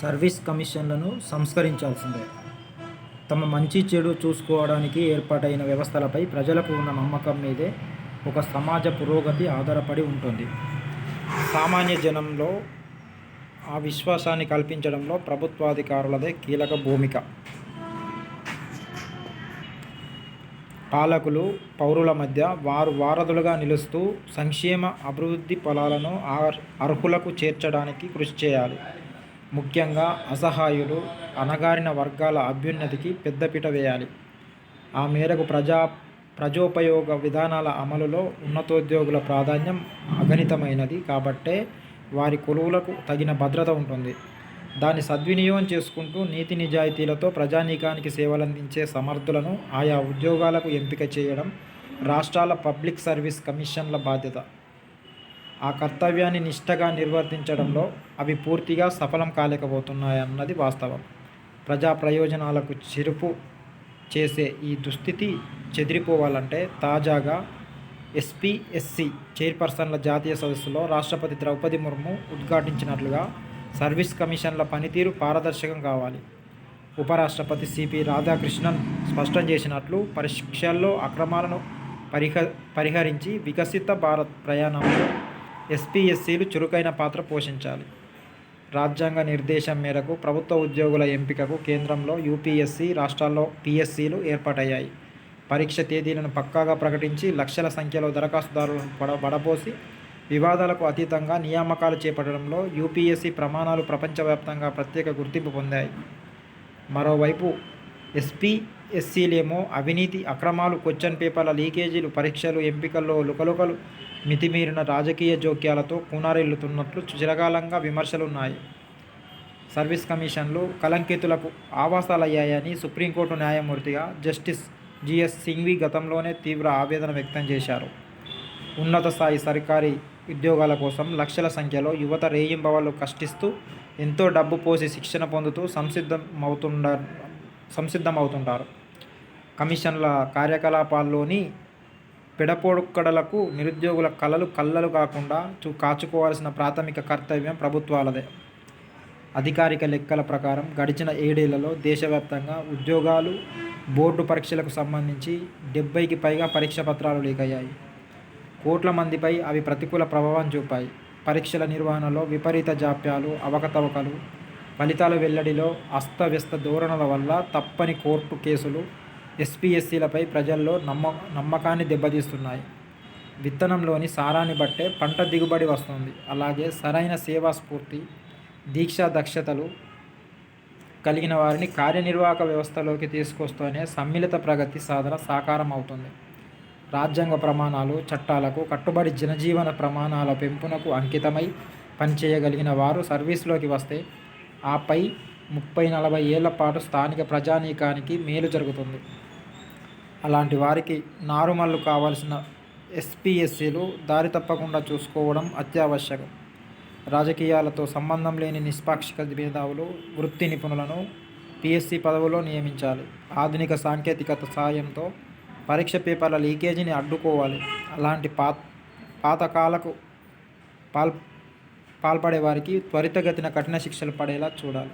Service కమిషన్లను సంస్కరించాల్సిందే. తమ మంచి చెడు చూసుకోవడానికి ఏర్పాటైన వ్యవస్థలపై ప్రజలకు ఉన్న నమ్మకం మీదే ఒక సమాజ పురోగతి ఆధారపడి ఉంటుంది. సామాన్య జనంలో ఆ విశ్వాసాన్ని కల్పించడంలో ప్రభుత్వాధికారులదే కీలక భూమిక. పాలకులు పౌరుల మధ్య వారధులుగా నిలుస్తూ సంక్షేమ, అభివృద్ధి ఫలాలను అర్హులకు చేర్చడానికి కృషి చేయాలి. ముఖ్యంగా అసహాయులు, అణగారిన వర్గాల అభ్యున్నతికి పెద్దపీట వేయాలి. ఆ మేరకు ప్రజోపయోగ విధానాల అమలులో ఉన్నతోద్యోగుల ప్రాధాన్యం అగణితమైనది కాబట్టే వారి కొలువులకు తగిన భద్రత ఉంటుంది. దాన్ని సద్వినియోగం చేసుకుంటూ నీతి నిజాయితీలతో ప్రజానీకానికి సేవలందించే సమర్థులను ఆయా ఉద్యోగాలకు ఎంపిక చేయడం రాష్ట్రాల పబ్లిక్ సర్వీస్ కమిషన్ల బాధ్యత. ఆ కర్తవ్యాన్ని నిష్ఠగా నిర్వర్తించడంలో అవి పూర్తిగా సఫలం కాలేకపోతున్నాయన్నది వాస్తవం. ప్రజా ప్రయోజనాలకు చెరుపు చేసే ఈ దుస్థితి చెదిరిపోవాలంటే తాజాగా ఎస్పీఎస్సీ చైర్పర్సన్ల జాతీయ సదస్సులో రాష్ట్రపతి ద్రౌపది ముర్ము ఉద్ఘాటించినట్లుగా సర్వీస్ కమిషన్ల పనితీరు పారదర్శకం కావాలి. ఉపరాష్ట్రపతి సిపి రాధాకృష్ణన్ స్పష్టం చేసినట్లు పరీక్షల్లో అక్రమాలను పరిహరించి వికసిత భారత్ ప్రయాణంలో ఎస్పీఎస్సీలు చురుకైన పాత్ర పోషించాలి. రాజ్యాంగ నిర్దేశం మేరకు ప్రభుత్వ ఉద్యోగుల ఎంపికకు కేంద్రంలో యూపీఎస్సీ, రాష్ట్రాల్లో పీఎస్సీలు ఏర్పాటయ్యాయి. పరీక్ష తేదీలను పక్కాగా ప్రకటించి లక్షల సంఖ్యలో దరఖాస్తుదారులను వడపోసి వివాదాలకు అతీతంగా నియామకాలు చేపట్టడంలో యూపీఎస్సీ ప్రమాణాలు ప్రపంచవ్యాప్తంగా ప్రత్యేక గుర్తింపు పొందాయి. మరోవైపు ఎస్పీఎస్సీలేమో అవినీతి, అక్రమాలు, క్వశ్చన్ పేపర్ల లీకేజీలు, పరీక్షలు ఎంపికల్లో లుకలుకలు, మితిమీరిన రాజకీయ జోక్యాలతో కూనారిల్లుతున్నట్లు చిరకాలంగా విమర్శలున్నాయి. సర్వీస్ కమిషన్లు కళంకితులకు ఆవాసాలయ్యాయని సుప్రీంకోర్టు న్యాయమూర్తిగా జస్టిస్ జిఎస్ సింఘ్వి గతంలోనే తీవ్ర ఆవేదన వ్యక్తం చేశారు. ఉన్నత స్థాయి సర్కారీ ఉద్యోగాల కోసం లక్షల సంఖ్యలో యువత రేయింబవళ్లు కష్టిస్తూ ఎంతో డబ్బు పోసి శిక్షణ పొందుతూ సంసిద్ధమవుతుంటారు. కమిషన్ల కార్యకలాపాల్లోని పెడపొక్కడలకు నిరుద్యోగుల కళ్ళలు కాకుండా కాచుకోవాల్సిన ప్రాథమిక కర్తవ్యం ప్రభుత్వాలదే. అధికారిక లెక్కల ప్రకారం గడిచిన 7 ఏళ్లలో దేశవ్యాప్తంగా ఉద్యోగాలు, బోర్డు పరీక్షలకు సంబంధించి 70కి పైగా పరీక్ష పత్రాలు లీక్ అయ్యాయి. కోట్ల మందిపై అవి ప్రతికూల ప్రభావం చూపాయి. పరీక్షల నిర్వహణలో విపరీత జాప్యాలు, అవకతవకలు, ఫలితాల వెల్లడిలో అస్తవ్యస్త ధోరణుల వల్ల తప్పని కోర్టు కేసులు ఎస్పీఎస్సీలపై ప్రజల్లో నమ్మకాన్ని దెబ్బతీస్తున్నాయి. విత్తనంలోని సారాన్ని బట్టే పంట దిగుబడి వస్తుంది. అలాగే సరైన సేవా స్ఫూర్తి, దీక్షా దక్షతలు కలిగిన వారిని కార్యనిర్వాహక వ్యవస్థలోకి తీసుకొస్తూనే సమ్మిళిత ప్రగతి సాధన సాకారం అవుతుంది. రాజ్యాంగ ప్రమాణాలు, చట్టాలకు కట్టుబడి జనజీవన ప్రమాణాల పెంపునకు అంకితమై పనిచేయగలిగిన వారు సర్వీస్లోకి వస్తే ఆపై 30-40 ఏళ్ల పాటు స్థానిక ప్రజానీకానికి మేలు జరుగుతుంది. అలాంటి వారికి నారుమళ్లు కావాల్సిన ఎస్పీఎస్సీలు దారి తప్పకుండా చూసుకోవడం అత్యావశ్యకం. రాజకీయాలతో సంబంధం లేని నిష్పాక్షిక మేధావులు, వృత్తి నిపుణులను పీఎస్సీ పదవుల్లో నియమించాలి. ఆధునిక సాంకేతికత సాయంతో పరీక్ష పేపర్ల లీకేజీని అడ్డుకోవాలి. అలాంటి పాతకాలకు పాల్పడే వారికి త్వరితగతిన కఠిన శిక్షలు పడేలా చూడాలి.